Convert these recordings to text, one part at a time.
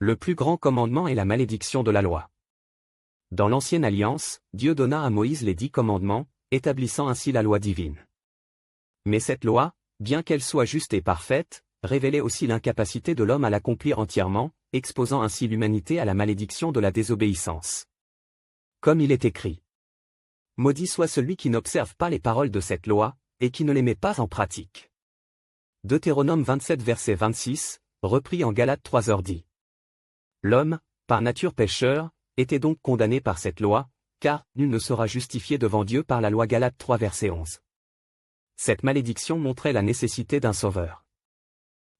Le plus grand commandement est la malédiction de la loi. Dans l'Ancienne Alliance, Dieu donna à Moïse les 10 commandements, établissant ainsi la loi divine. Mais cette loi, bien qu'elle soit juste et parfaite, révélait aussi l'incapacité de l'homme à l'accomplir entièrement, exposant ainsi l'humanité à la malédiction de la désobéissance. Comme il est écrit. Maudit soit celui qui n'observe pas les paroles de cette loi, et qui ne les met pas en pratique. Deutéronome 27 verset 26, repris en Galates 3 dit. L'homme, par nature pécheur, était donc condamné par cette loi, car nul ne sera justifié devant Dieu par la loi. Galates 3 verset 11. Cette malédiction montrait la nécessité d'un sauveur.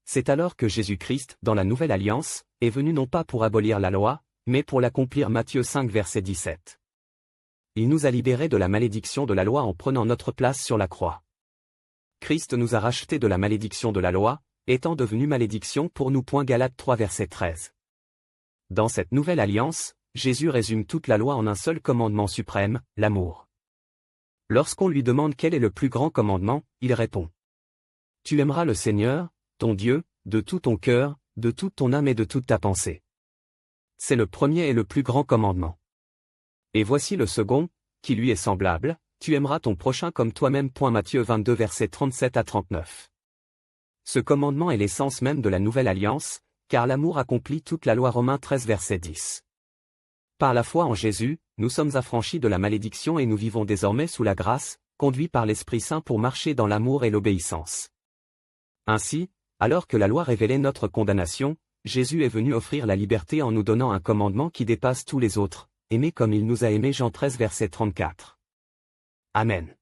C'est alors que Jésus-Christ, dans la Nouvelle Alliance, est venu non pas pour abolir la loi, mais pour l'accomplir. Matthieu 5 verset 17. Il nous a libérés de la malédiction de la loi en prenant notre place sur la croix. Christ nous a rachetés de la malédiction de la loi, étant devenu malédiction pour nous. Galates 3 verset 13. Dans cette Nouvelle Alliance, Jésus résume toute la loi en un seul commandement suprême, l'amour. Lorsqu'on lui demande quel est le plus grand commandement, il répond. Tu aimeras le Seigneur, ton Dieu, de tout ton cœur, de toute ton âme et de toute ta pensée. C'est le premier et le plus grand commandement. Et voici le second, qui lui est semblable, tu aimeras ton prochain comme toi-même. Matthieu 22 versets 37 à 39. Ce commandement est l'essence même de la Nouvelle Alliance, car l'amour accomplit toute la loi. Romains 13 verset 10. Par la foi en Jésus, nous sommes affranchis de la malédiction et nous vivons désormais sous la grâce, conduits par l'Esprit Saint pour marcher dans l'amour et l'obéissance. Ainsi, alors que la loi révélait notre condamnation, Jésus est venu offrir la liberté en nous donnant un commandement qui dépasse tous les autres, aimer comme il nous a aimés. Jean 13 verset 34. Amen.